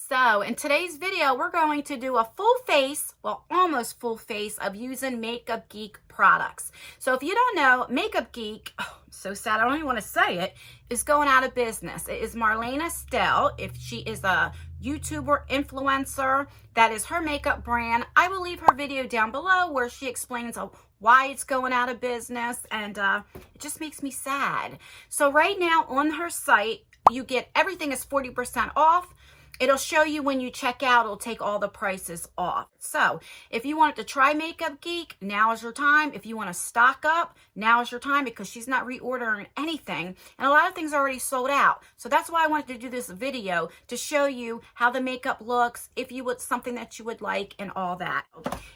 So in today's video, we're going to do a full face, well, almost full face of using Makeup Geek products. So if you don't know, Makeup Geek, oh, I'm so sad, I don't even want to say it, is going out of business. It is Marlena Stell. If she is a YouTuber, influencer, that is her makeup brand. I will leave her video down below where she explains why it's going out of business, and it just makes me sad. So right now on her site, you get everything is 40% off. It'll show you when you check out, it'll take all the prices off. So if you wanted to try Makeup Geek, now is your time. If you want to stock up, now is your time, because she's not reordering anything. And a lot of things are already sold out. So that's why I wanted to do this video, to show you how the makeup looks, if you would something that you would like, and all that.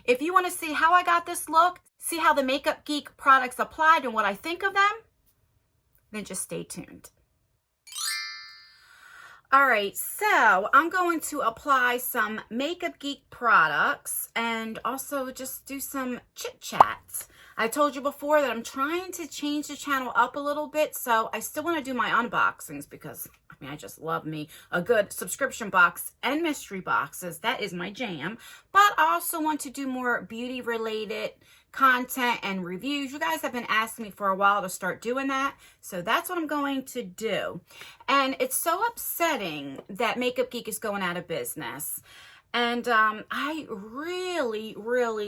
If you want to see how I got this look, see how the Makeup Geek products applied and what I think of them, then just stay tuned. All right, so I'm going to apply some Makeup Geek products and also just do some chit chats. I told you before that I'm trying to change the channel up a little bit, so I still want to do my unboxings because, I mean, I just love me a good subscription box and mystery boxes. That is my jam. But I also want to do more beauty related content and reviews. You guys have been asking me for a while to start doing that, so that's what I'm going to do. And it's so upsetting that Makeup Geek is going out of business, and I really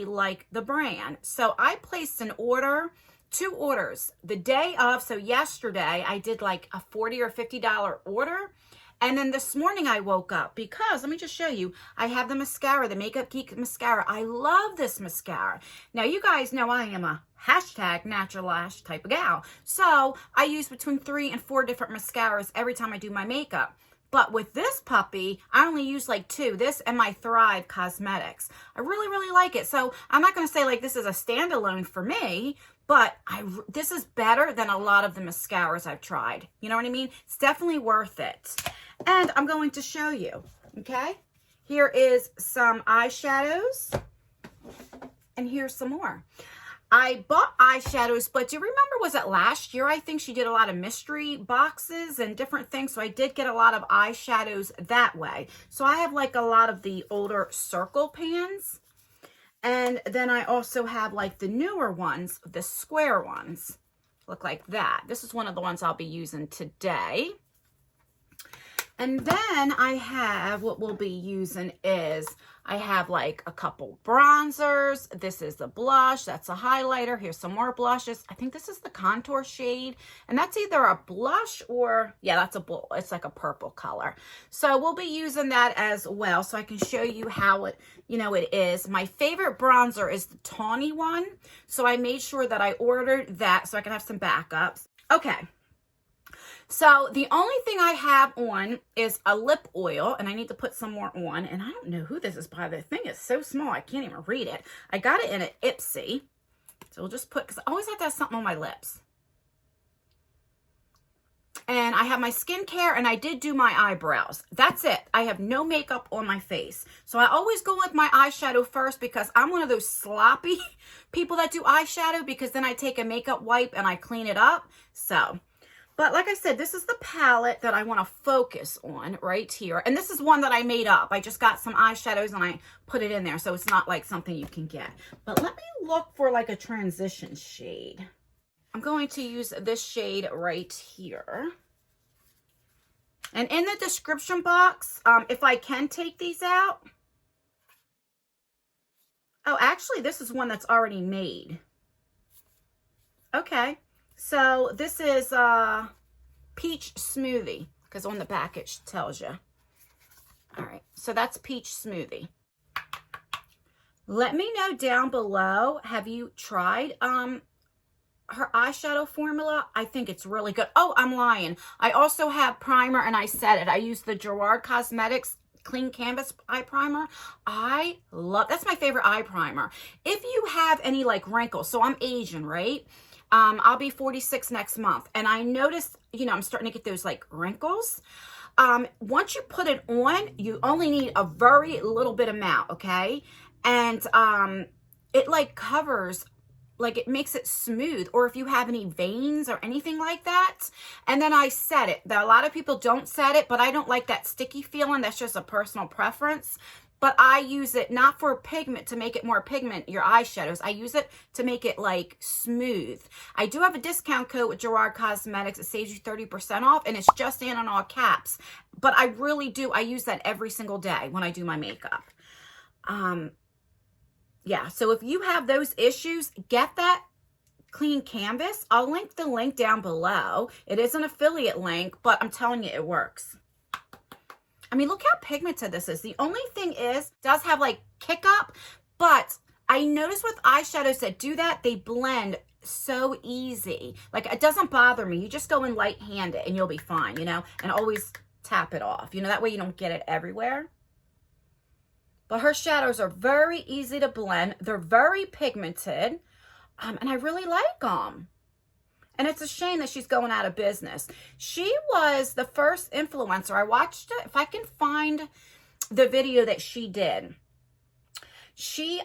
like the brand. So I placed an order, 2 orders the day of. So yesterday I did like a $40 or $50 order. And then this morning I woke up because, let me just show you, I have the mascara, the Makeup Geek mascara. I love this mascara. Now, you guys know I am a hashtag natural lash type of gal. So I use between 3 and 4 different mascaras every time I do my makeup. But with this puppy, I only use like 2, this and my Thrive Cosmetics. I really like it. So I'm not going to say like this is a standalone for me, but this is better than a lot of the mascaras I've tried. You know what I mean? It's definitely worth it. And I'm going to show you, okay? Here is some eyeshadows, and here's some more. I bought eyeshadows, but do you remember, was it last year? I think she did a lot of mystery boxes and different things, so I did get a lot of eyeshadows that way. So I have like a lot of the older circle pans, and then I also have like the newer ones, the square ones, look like that. This is one of the ones I'll be using today. And then I have, what we'll be using is, I have like a couple bronzers. This is the blush. That's a highlighter. Here's some more blushes. I think this is the contour shade. And that's either a blush or, yeah, that's it's like a purple color. So we'll be using that as well. So I can show you how it, you know, it is. My favorite bronzer is the Tawny one. So I made sure that I ordered that so I can have some backups. Okay. So the only thing I have on is a lip oil, and I need to put some more on. And I don't know who this is by. The thing is so small, I can't even read it. I got it in an Ipsy. So we'll just put, because I always have to have something on my lips. And I have my skincare, and I did do my eyebrows. That's it. I have no makeup on my face. So I always go with my eyeshadow first, because I'm one of those sloppy people that do eyeshadow, because then I take a makeup wipe and I clean it up. So... but like I said, this is the palette that I want to focus on right here. And this is one that I made up. I just got some eyeshadows and I put it in there. So it's not like something you can get. But let me look for like a transition shade. I'm going to use this shade right here. And in the description box, if I can take these out. Oh, actually, this is one that's already made. Okay. So this is peach smoothie, because on the back it tells you. All right, so that's peach smoothie. Let me know down below, have you tried her eyeshadow formula? I think it's really good. Oh, I'm lying. I also have primer, and I said it. I use the GRWM Cosmetics Clean Canvas Eye Primer. I love, that's my favorite eye primer. If you have any like wrinkles, so I'm Asian, right? I'll be 46 next month, and I noticed, you know, I'm starting to get those like wrinkles. Once you put it on, you only need a very little bit amount, okay? And it like covers like it makes it smooth, or if you have any veins or anything like that. And then I set it. A lot of people don't set it, but I don't like that sticky feeling. That's just a personal preference. But I use it not for pigment to make it more pigment, your eyeshadows. I use it to make it like smooth. I do have a discount code with GRWM Cosmetics. It saves you 30% off, and it's just in all caps. But I really do. I use that every single day when I do my makeup. Yeah, so if you have those issues, get that clean canvas. I'll link the link down below. It is an affiliate link, but I'm telling you, it works. I mean, look how pigmented this is. The only thing is, it does have like kick up, but I noticed with eyeshadows that do that, they blend so easy. Like, it doesn't bother me. You just go in light-handed and you'll be fine, you know, and always tap it off. You know, that way you don't get it everywhere. But her shadows are very easy to blend. They're very pigmented, and I really like them. And it's a shame that she's going out of business. She was the first influencer. I watched it. If I can find the video that she did. She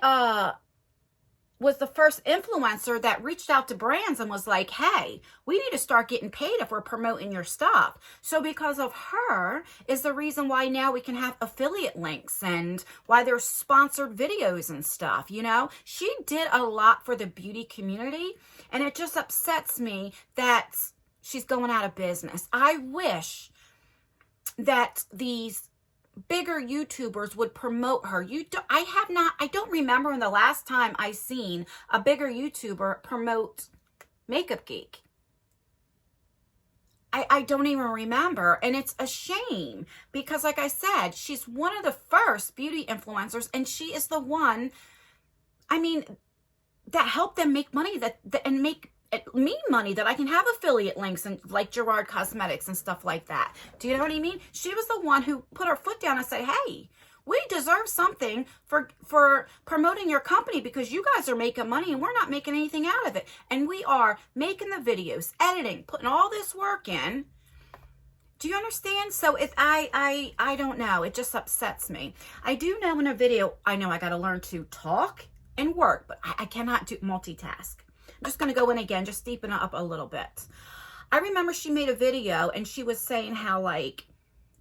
was the first influencer that reached out to brands and was like, hey, we need to start getting paid if we're promoting your stuff. So because of her is the reason why now we can have affiliate links and why there's sponsored videos and stuff, you know? She did a lot for the beauty community, and it just upsets me that she's going out of business. I wish that these bigger YouTubers would promote her. I don't remember when the last time I seen a bigger YouTuber promote Makeup Geek. I don't even remember, and it's a shame because, like I said, she's one of the first beauty influencers, and she is the one, I mean, that helped them make money and make me money, that I can have affiliate links and like GRWM Cosmetics and stuff like that. Do you know what I mean? She was the one who put her foot down and say, hey, we deserve something for promoting your company because you guys are making money and we're not making anything out of it. And we are making the videos, editing, putting all this work in. Do you understand? So I don't know. It just upsets me. I do know in a video, I know I got to learn to talk and work, but I cannot do multitask. I'm just going to go in again, just deepen it up a little bit. I remember she made a video and she was saying how, like,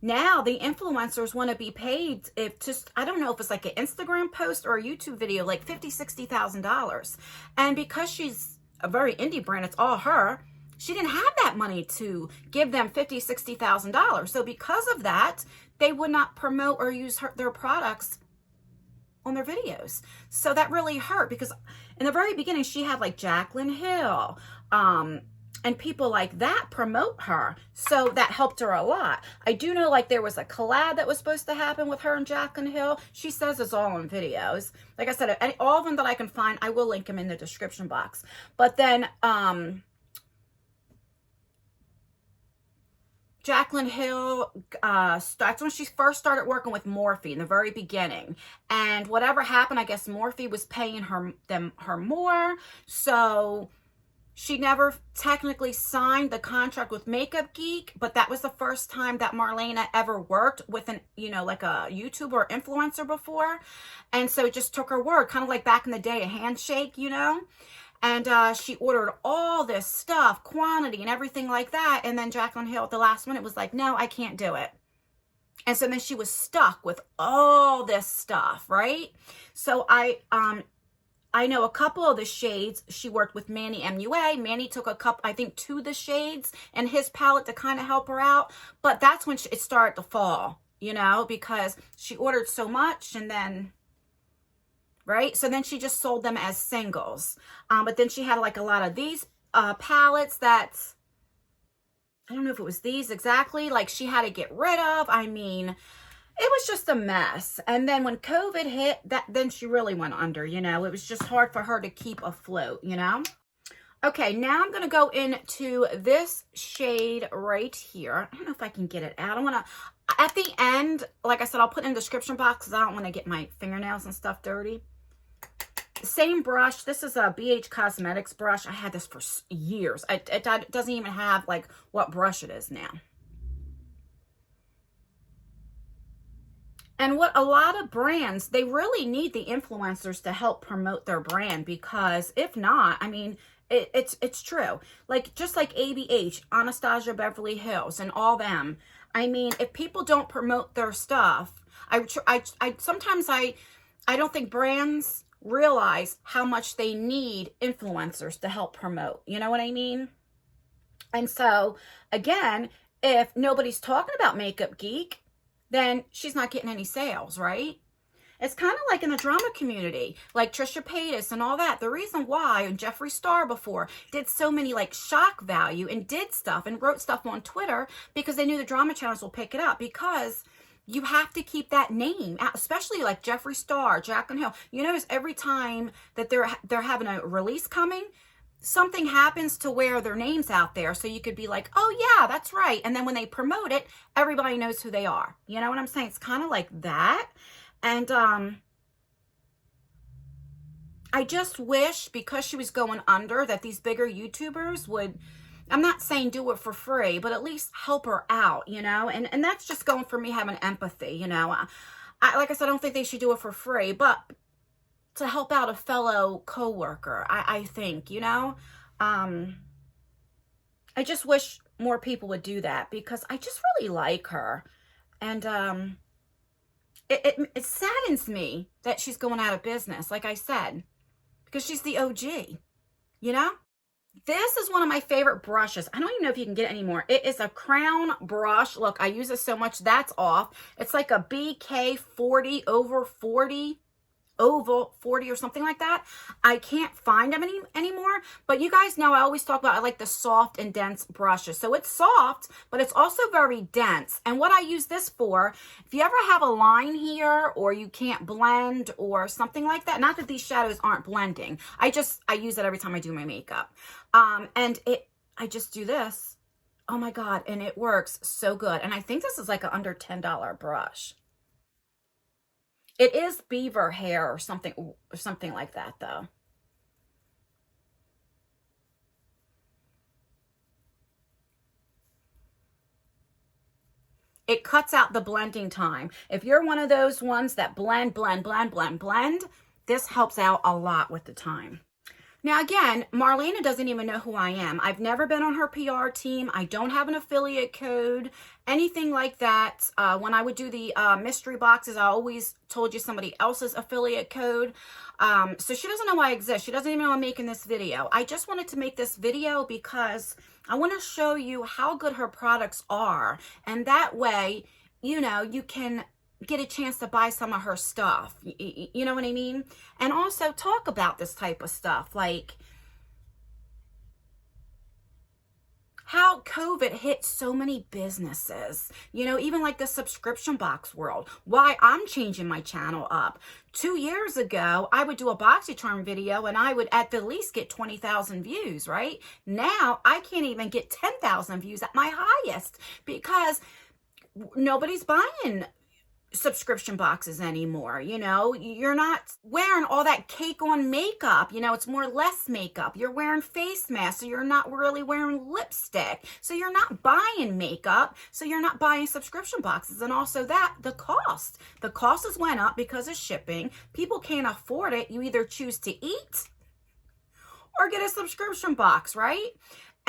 now the influencers want to be paid if just, I don't know if it's like an Instagram post or a YouTube video, like $50,000, $60,000. And because she's a very indie brand, it's all her, she didn't have that money to give them $50,000, $60,000. So because of that, they would not promote or use their products on their videos. So that really hurt because in the very beginning, she had like Jaclyn Hill, and people like that promote her. So that helped her a lot. I do know like there was a collab that was supposed to happen with her and Jaclyn Hill. She says it's all in videos. Like I said, all of them that I can find, I will link them in the description box. But then, Jaclyn Hill, that's when she first started working with Morphe in the very beginning. And whatever happened, I guess Morphe was paying her more. So she never technically signed the contract with Makeup Geek, but that was the first time that Marlena ever worked with an, you know, like a YouTuber or influencer before. And so it just took her word, kind of like back in the day, a handshake, you know. And she ordered all this stuff, quantity and everything like that. And then Jaclyn Hill at the last minute was like, no, I can't do it. And so then she was stuck with all this stuff, right? So I know a couple of the shades. She worked with Manny MUA. Manny took a couple, I think 2 of the shades in his palette to kind of help her out. But that's when it started to fall, you know, because she ordered so much and then... right? So then she just sold them as singles. But then she had like a lot of these palettes that, I don't know if it was these exactly, like she had to get rid of. I mean, it was just a mess. And then when COVID hit, then she really went under, you know. It was just hard for her to keep afloat, you know. Okay, now I'm going to go into this shade right here. I don't know if I can get it out. I want to, at the end, like I said, I'll put in the description box because I don't want to get my fingernails and stuff dirty. Same brush. This is a BH Cosmetics brush. I had this for years. It doesn't even have like what brush it is now. And what a lot of brands, they really need the influencers to help promote their brand, because if not, I mean, it's true. Like, just like ABH, Anastasia Beverly Hills, and all them. I mean, if people don't promote their stuff, sometimes I don't think brands realize how much they need influencers to help promote. You know what I mean? And so, again, if nobody's talking about Makeup Geek, then she's not getting any sales, right? It's kind of like in the drama community, like Trisha Paytas and all that. The reason why, and Jeffree Star before, did so many like shock value and did stuff and wrote stuff on Twitter, because they knew the drama channels will pick it up, because you have to keep that name out, especially like Jeffree Star, Jack and Hill. You notice every time that they're having a release coming, something happens to where their name's out there, so you could be like, oh yeah, that's right. And then when they promote it, everybody knows who they are. You know what I'm saying? It's kind of like that. And I just wish, because she was going under, that these bigger YouTubers would, I'm not saying do it for free, but at least help her out, you know? And that's just going for me having empathy, you know? Like I said, I don't think they should do it for free, but to help out a fellow coworker, I think, you know? I just wish more people would do that, because I just really like her. And it saddens me that she's going out of business, like I said, because she's the OG, you know? This is one of my favorite brushes. I don't even know if you can get it anymore. It is a crown brush. Look, I use it so much. That's off. It's like a BK40 over 40. Oval 40 or something like that. I can't find them anymore, but you guys know I always talk about I like the soft and dense brushes. So it's soft, but it's also very dense. And what I use this for, if you ever have a line here, or you can't blend or something like that, not that these shadows aren't blending, I use it every time I do my makeup. And I just do this. Oh my God, and it works so good. And I think this is like an under $10 brush. It is beaver hair or something like that, though. It cuts out the blending time. If you're one of those ones that blend, this helps out a lot with the time. Now, again, Marlena doesn't even know who I am. I've never been on her PR team. I don't have an affiliate code, anything like that. When I would do the mystery boxes, I always told you somebody else's affiliate code. So she doesn't know I exist. She doesn't even know I'm making this video. I just wanted to make this video because I want to show you how good her products are. And that way, you know, you can get a chance to buy some of her stuff. You know what I mean? And also talk about this type of stuff, like how COVID hit so many businesses, you know, even like the subscription box world. Why I'm changing my channel up. 2 years ago, I would do a BoxyCharm video and I would at the least get 20,000 views, right? Now I can't even get 10,000 views at my highest, because nobody's buying subscription boxes anymore. You know, you're not wearing all that cake on makeup. You know, it's more less makeup. You're wearing face masks, so you're not really wearing lipstick. So you're not buying makeup, so you're not buying subscription boxes. And also that, the cost has went up because of shipping. People can't afford it. You either choose to eat or get a subscription box, right?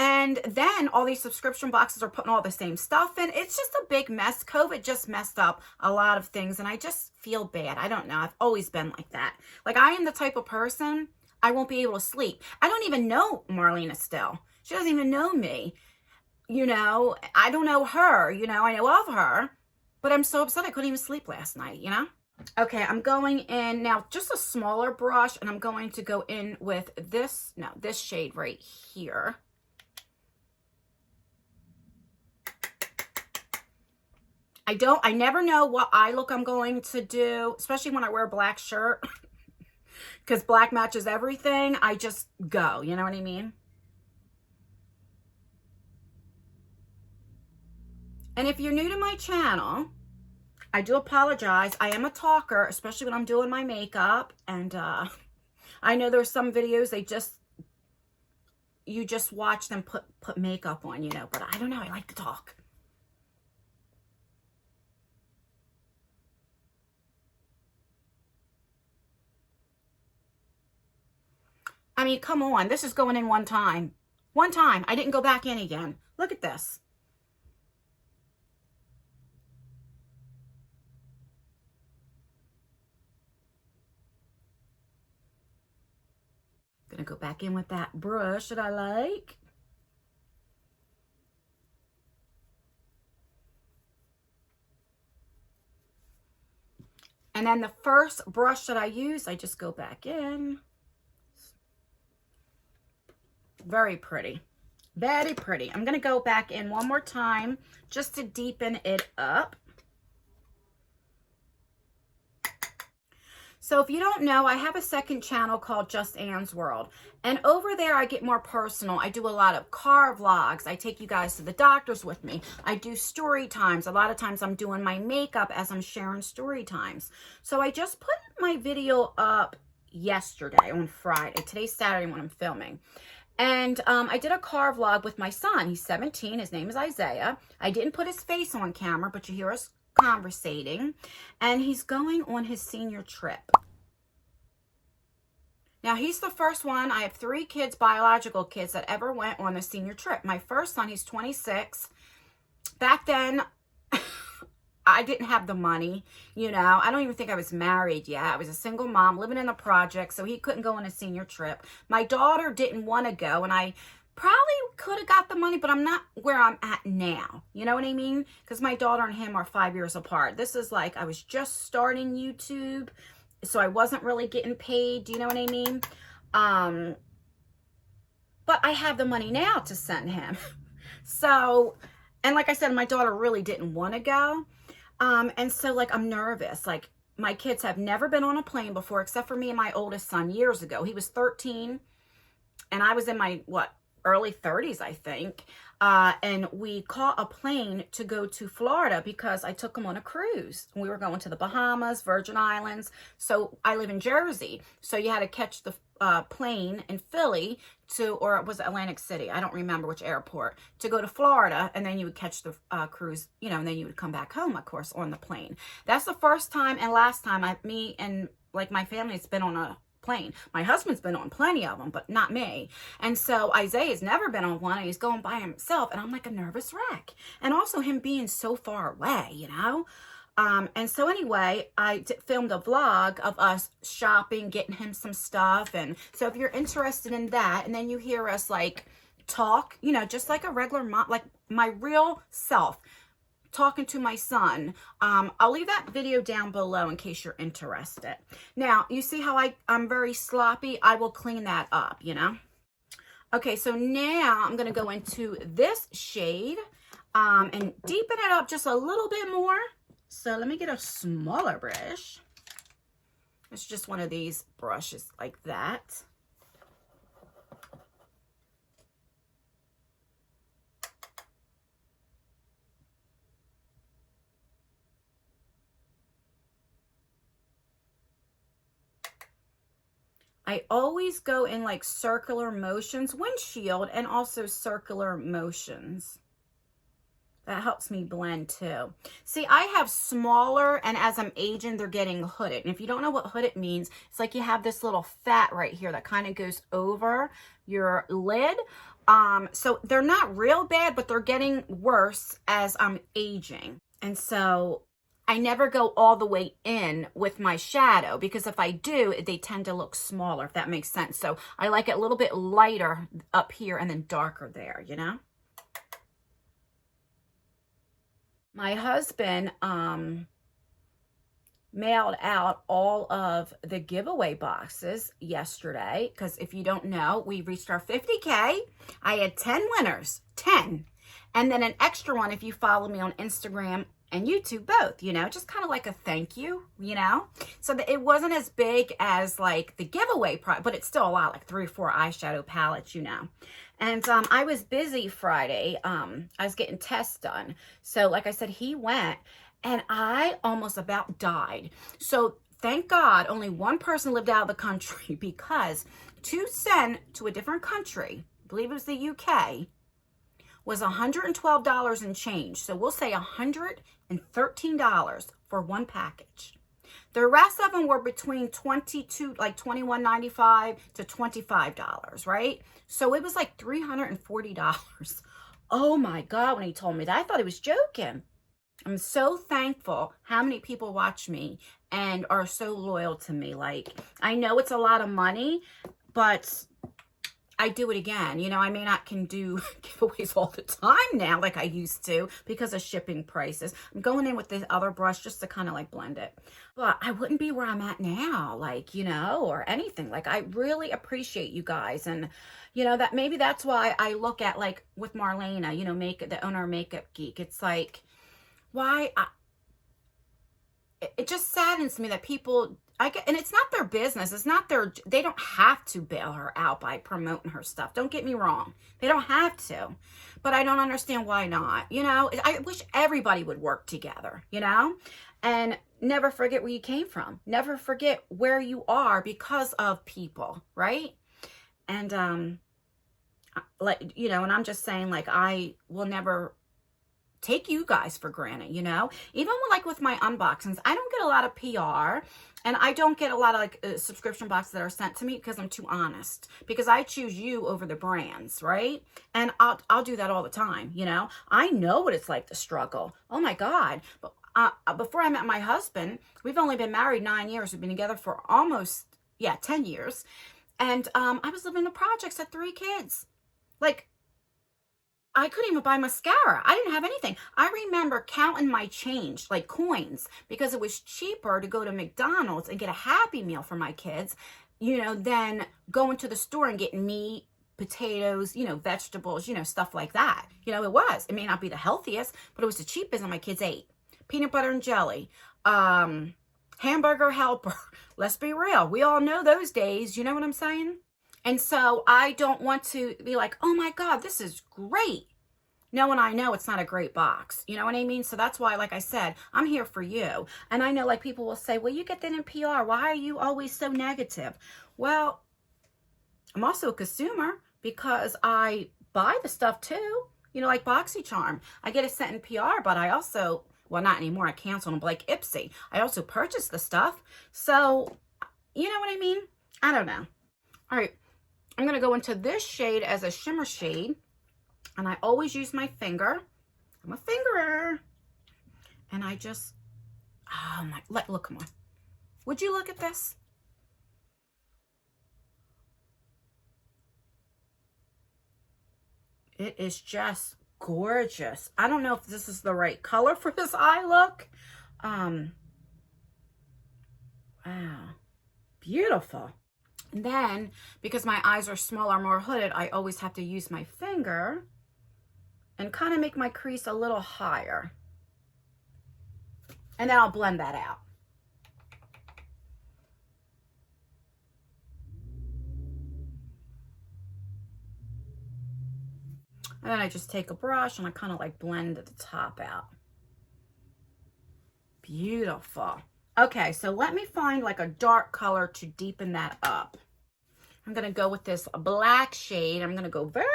And then all these subscription boxes are putting all the same stuff in. It's just a big mess. COVID just messed up a lot of things, and I just feel bad. I don't know. I've always been like that. Like, I am the type of person, I won't be able to sleep. I don't even know Marlena Stell. She doesn't even know me. You know, I don't know her. You know, I know of her, but I'm so upset I couldn't even sleep last night, you know? Okay, I'm going in now, just a smaller brush, and I'm going to go in with this shade right here. I never know what eye look I'm going to do, especially when I wear a black shirt, because black matches everything. I just go, you know what I mean? And if you're new to my channel, I do apologize. I am a talker, especially when I'm doing my makeup. And I know there's some videos you just watch them put makeup on, you know, but I don't know. I like to talk. I mean, come on. This is going in one time. One time. I didn't go back in again. Look at this. Gonna go back in with that brush that I like. And then the first brush that I use, I just go back in. Very pretty. Very pretty. I'm going to go back in one more time just to deepen it up. So if you don't know, I have a second channel called Just Anne's World. And over there, I get more personal. I do a lot of car vlogs. I take you guys to the doctors with me. I do story times. A lot of times I'm doing my makeup as I'm sharing story times. So I just put my video up yesterday on Friday. Today's Saturday when I'm filming. And I did a car vlog with my son. He's 17. His name is Isaiah. I didn't put his face on camera, but you hear us conversating. And he's going on his senior trip. Now, he's the first one. I have 3 kids, biological kids, that ever went on a senior trip. My first son, he's 26. Back then, I didn't have the money, you know. I don't even think I was married yet. I was a single mom living in a project, so he couldn't go on a senior trip. My daughter didn't want to go, and I probably could have got the money, but I'm not where I'm at now. You know what I mean? Because my daughter and him are 5 years apart. This is like I was just starting YouTube, so I wasn't really getting paid. Do you know what I mean? But I have the money now to send him. So, and like I said, my daughter really didn't want to go. And so like, I'm nervous. Like, my kids have never been on a plane before, except for me and my oldest son years ago. He was 13 and I was in my, early 30s, I think. And we caught a plane to go to Florida because I took him on a cruise. We were going to the Bahamas, Virgin Islands. So I live in Jersey. So you had to catch the plane in Philly to, or it was Atlantic City, I don't remember which airport, to go to Florida, and then you would catch the cruise, you know, and then you would come back home, of course, on the plane. That's the first time and last time me and like my family has been on a plane. My husband's been on plenty of them, but not me. And so Isaiah's never been on one, and he's going by himself, and I'm like a nervous wreck. And also him being so far away, you know? And so anyway, I filmed a vlog of us shopping, getting him some stuff. And so if you're interested in that, and then you hear us like talk, you know, just like a regular mom, like my real self, talking to my son, I'll leave that video down below in case you're interested. Now, you see how I'm very sloppy? I will clean that up, you know? Okay, so now I'm going to go into this shade and deepen it up just a little bit more. So let me get a smaller brush. It's just one of these brushes like that. I always go in like circular motions, windshield, and also circular motions. That helps me blend too. See, I have smaller, and as I'm aging, they're getting hooded. And if you don't know what hooded means, it's like you have this little fat right here that kind of goes over your lid. So they're not real bad, but they're getting worse as I'm aging. And so I never go all the way in with my shadow, because if I do, they tend to look smaller, if that makes sense. So I like it a little bit lighter up here and then darker there, you know? My husband mailed out all of the giveaway boxes yesterday, because if you don't know, we reached our 50K. I had 10 winners, 10. And then an extra one if you follow me on Instagram and YouTube both, you know, just kind of like a thank you, you know. So that it wasn't as big as like the giveaway but it's still a lot, like 3 or 4 eyeshadow palettes, you know. And I was busy Friday. I was getting tests done. So like I said, he went and I almost about died. So thank God only one person lived out of the country, because to send to a different country, I believe it was the UK, was $112 and change. So we'll say $113 for one package. The rest of them were between 22, like $21.95 to $25, right? So it was like $340. Oh my God, when he told me that, I thought he was joking. I'm so thankful how many people watch me and are so loyal to me. Like, I know it's a lot of money, but I do it again. You know, I may not can do giveaways all the time now like I used to because of shipping prices. I'm going in with this other brush just to kind of like blend it. But I wouldn't be where I'm at now, like, you know, or anything. Like, I really appreciate you guys. And, you know, that maybe that's why I look at, like, with Marlena, you know, the owner of Makeup Geek. It's like, why? It just saddens me that people... and it's not their business. It's not their, they don't have to bail her out by promoting her stuff. Don't get me wrong. They don't have to, but I don't understand why not. You know, I wish everybody would work together, you know, and never forget where you came from. Never forget where you are because of people, right? And, like, you know, and I'm just saying, like, I will never take you guys for granted, you know, even with my unboxings. I don't get a lot of PR, and I don't get a lot of like subscription boxes that are sent to me because I'm too honest, because I choose you over the brands, right? And I'll do that all the time, you know. I know what it's like to struggle. Oh my God. But before I met my husband, we've only been married 9 years. We've been together for almost 10 years, and I was living in the projects, had 3 kids. Like, I couldn't even buy mascara. I didn't have anything. I remember counting my change, like coins, because it was cheaper to go to McDonald's and get a Happy Meal for my kids, you know, than going to the store and getting meat, potatoes, you know, vegetables, you know, stuff like that. You know, it may not be the healthiest, but it was the cheapest, and my kids ate. Peanut butter and jelly, hamburger helper. Let's be real. We all know those days. You know what I'm saying? And so I don't want to be like, oh my God, this is great. No, and I know it's not a great box. You know what I mean? So that's why, like I said, I'm here for you. And I know, like, people will say, well, you get that in PR. Why are you always so negative? Well, I'm also a consumer because I buy the stuff too. You know, like BoxyCharm. I get it sent in PR, but I also, well, not anymore. I canceled them, but like Ipsy. I also purchase the stuff. So, you know what I mean? I don't know. All right. I'm going to go into this shade as a shimmer shade, and I always use my finger. I'm a fingerer. And I just, oh my, look, come on. Would you look at this? It is just gorgeous. I don't know if this is the right color for this eye look. Wow. Beautiful. And then, because my eyes are smaller, more hooded, I always have to use my finger and kind of make my crease a little higher. And then I'll blend that out. And then I just take a brush and I kind of like blend the top out. Beautiful. Okay, so let me find like a dark color to deepen that up. I'm going to go with this black shade. I'm going to go very,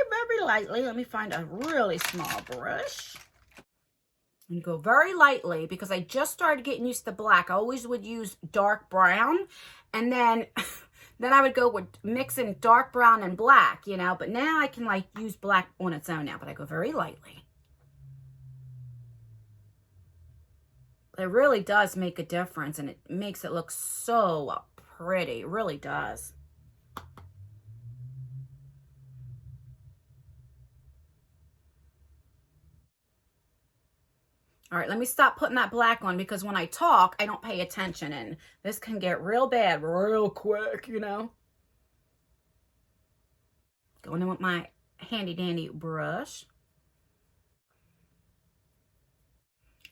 very lightly. Let me find a really small brush. And go very lightly because I just started getting used to black. I always would use dark brown. And then, then I would go with mixing dark brown and black, you know. But now I can like use black on its own now. But I go very lightly. It really does make a difference, and it makes it look so pretty. It really does. All right, let me stop putting that black on because when I talk, I don't pay attention, and this can get real bad real quick, you know. Going in with my handy dandy brush.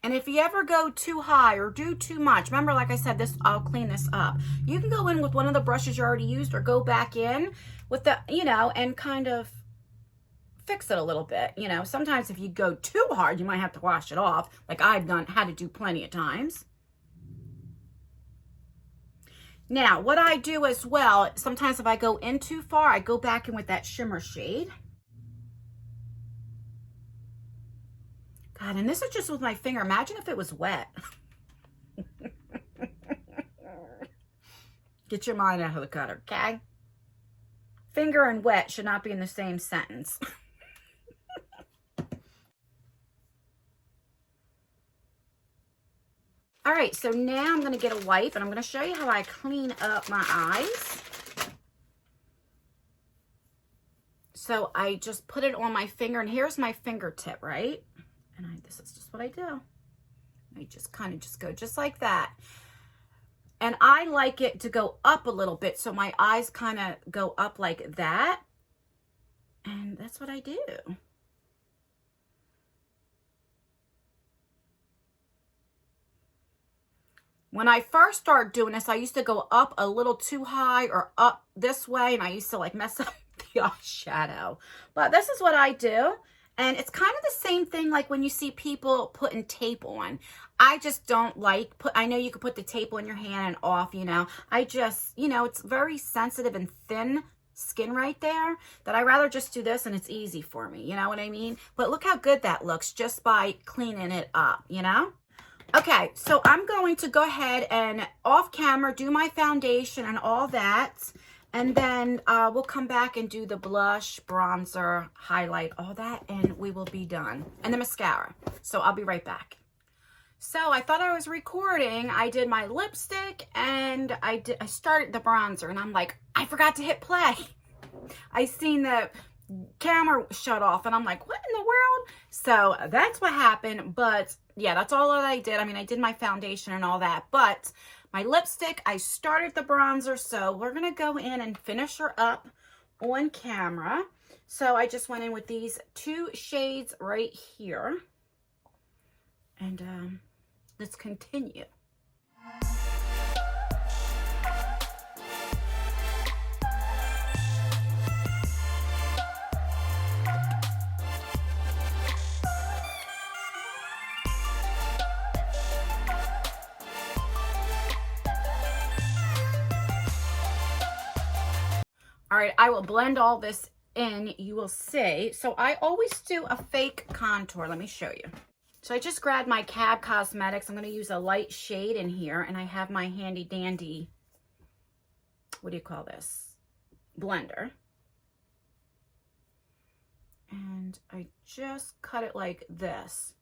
And if you ever go too high or do too much, remember, like I said, this, I'll clean this up. You can go in with one of the brushes you already used or go back in with the, you know, and kind of fix it a little bit. You know, sometimes if you go too hard, you might have to wash it off. Like I've had to do plenty of times. Now, what I do as well, sometimes if I go in too far, I go back in with that shimmer shade. God, and this is just with my finger. Imagine if it was wet. Get your mind out of the gutter, okay? Finger and wet should not be in the same sentence. All right, so now I'm going to get a wipe, and I'm going to show you how I clean up my eyes. So I just put it on my finger, and here's my fingertip, right? And this is just what I do. I just kind of just go just like that. And I like it to go up a little bit, so my eyes kind of go up like that. And that's what I do. When I first started doing this, I used to go up a little too high or up this way, and I used to like mess up the eyeshadow. But this is what I do. And it's kind of the same thing like when you see people putting tape on. I just don't like, I know you could put the tape on your hand and off, you know. I just, you know, it's very sensitive and thin skin right there that I rather just do this and it's easy for me, you know what I mean? But look how good that looks just by cleaning it up, you know? Okay, so I'm going to go ahead and off camera do my foundation and all that. And then we'll come back and do the blush, bronzer, highlight, all that, and we will be done. And the mascara. So I'll be right back. So I thought I was recording. I did my lipstick and I started the bronzer, and I'm like, I forgot to hit play. I seen the camera shut off and I'm like, what in the world? So that's what happened. But yeah, that's all that I did. I mean, I did my foundation and all that, but my lipstick, I started the bronzer. So we're going to go in and finish her up on camera. So I just went in with these two shades right here. And let's continue. All right, I will blend all this in, you will see. So I always do a fake contour. Let me show you. So I just grabbed my Cab Cosmetics. I'm going to use a light shade in here, and I have my handy dandy, what do you call this? Blender. And I just cut it like this.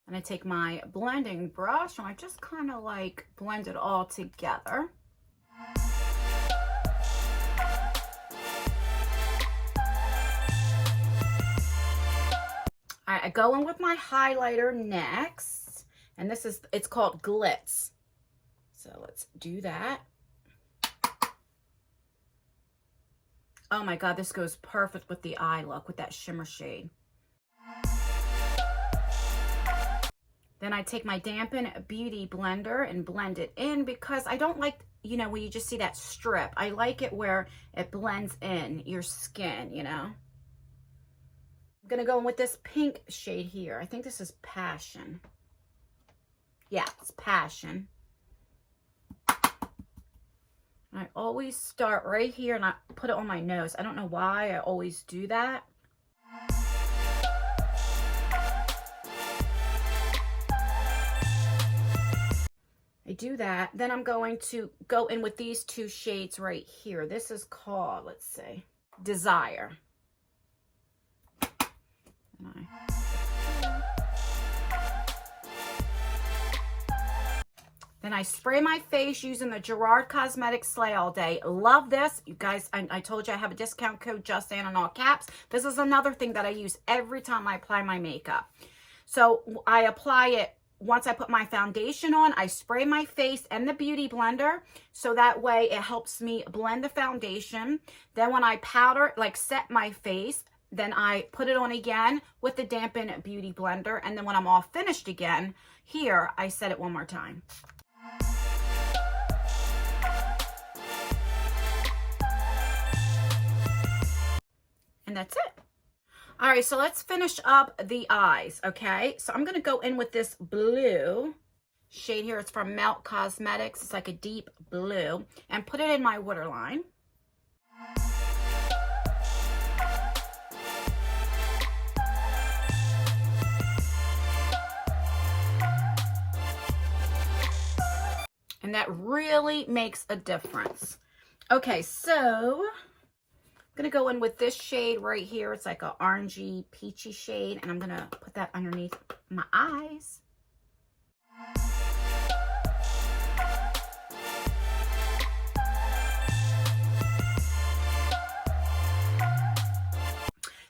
And I take my blending brush and I just kind of like blend it all together. All right, I go in with my highlighter next, and this is, it's called GLITZ. So let's do that. Oh my God, this goes perfect with the eye look, with that shimmer shade. Then I take my Dampen Beauty Blender and blend it in, because I don't like, you know, when you just see that strip. I like it where it blends in your skin, you know. I'm going to go in with this pink shade here. I think this is Passion. Yeah, it's Passion. I always start right here and I put it on my nose. I don't know why I always do that. I do that. Then I'm going to go in with these two shades right here. This is called, let's see, Desire. Then I spray my face using the Gerard Cosmetics Slay All Day. Love this. You guys, I told you I have a discount code, JUSTANN in all caps. This is another thing that I use every time I apply my makeup. So I apply it once I put my foundation on. I spray my face and the beauty blender, so that way it helps me blend the foundation. Then when I powder, like set my face, then I put it on again with the Dampen Beauty Blender. And then when I'm all finished again, here, I set it one more time. And that's it. All right, so let's finish up the eyes, okay? So I'm going to go in with this blue shade here. It's from Makeup Cosmetics. It's like a deep blue. And put it in my waterline. And that really makes a difference. Okay, so I'm going to go in with this shade right here. It's like a orangey, peachy shade. And I'm going to put that underneath my eyes.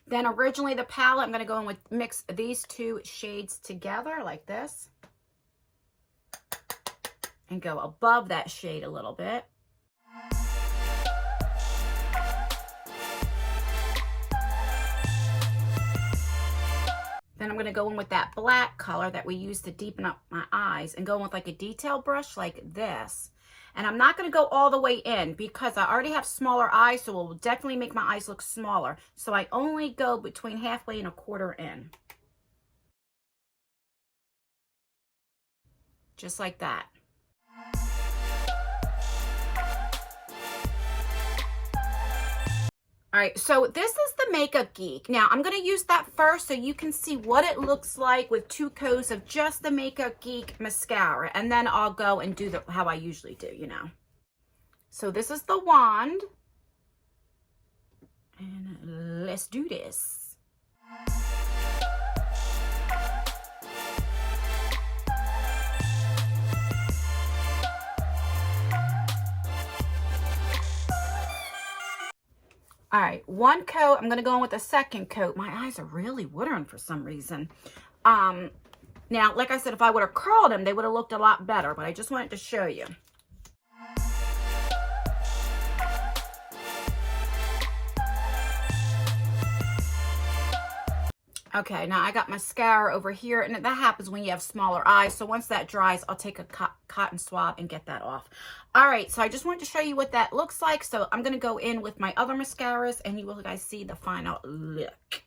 Then originally the palette, I'm going to go in with mix these two shades together like this. And go above that shade a little bit. Then I'm going to go in with that black color that we used to deepen up my eyes and go in with like a detail brush like this. And I'm not going to go all the way in because I already have smaller eyes, so it will definitely make my eyes look smaller. So I only go between halfway and a quarter in. Just like that. All right, so this is the Makeup Geek. Now, I'm going to use that first so you can see what it looks like with 2 coats of just the Makeup Geek mascara. And then I'll go and do how I usually do, you know. So this is the wand. And let's do this. All right, 1 coat. I'm going to go in with a 2nd coat. My eyes are really watering for some reason. Now, like I said, if I would have curled them, they would have looked a lot better, but I just wanted to show you. Okay, now I got mascara over here, and that happens when you have smaller eyes. So once that dries, I'll take a cotton swab and get that off. All right, so I just wanted to show you what that looks like. So I'm going to go in with my other mascaras, and you will guys see the final look.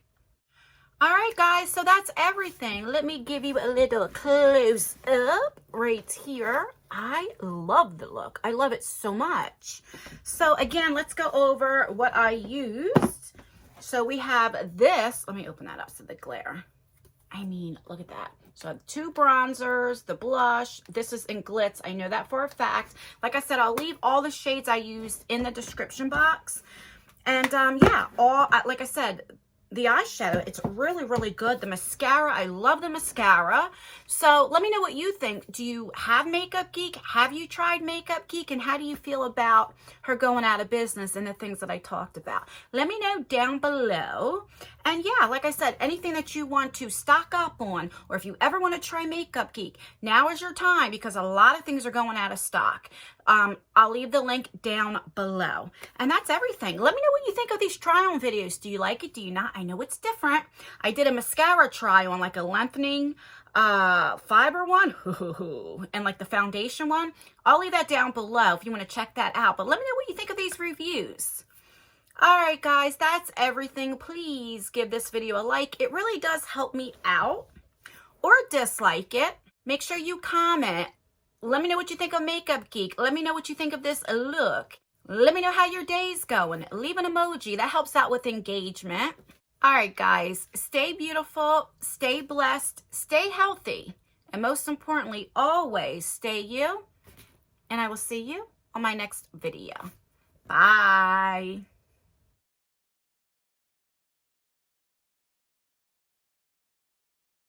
All right, guys, so that's everything. Let me give you a little close up right here. I love the look. I love it so much. So again, let's go over what I used. So we have this. Let me open that up so the glare. I mean, look at that. So I have 2 bronzers, the blush. This is in GLITZ. I know that for a fact. Like I said, I'll leave all the shades I used in the description box. And yeah, like I said, the eyeshadow, it's really, really good. The mascara, I love the mascara. So let me know what you think. Do you have Makeup Geek? Have you tried Makeup Geek? And how do you feel about her going out of business and the things that I talked about? Let me know down below. And yeah, like I said, anything that you want to stock up on, or if you ever want to try Makeup Geek, now is your time because a lot of things are going out of stock. I'll leave the link down below. And that's everything. Let me know what you think of these try-on videos. Do you like it? Do you not? I know it's different. I did a mascara try-on, like a lengthening fiber one, and like the foundation one. I'll leave that down below if you want to check that out. But let me know what you think of these reviews. All right, guys, that's everything. Please give this video a like. It really does help me out. Or dislike it. Make sure you comment. Let me know what you think of Makeup Geek. Let me know what you think of this look. Let me know how your day's going. Leave an emoji. That helps out with engagement. All right, guys. Stay beautiful. Stay blessed. Stay healthy. And most importantly, always stay you. And I will see you on my next video. Bye.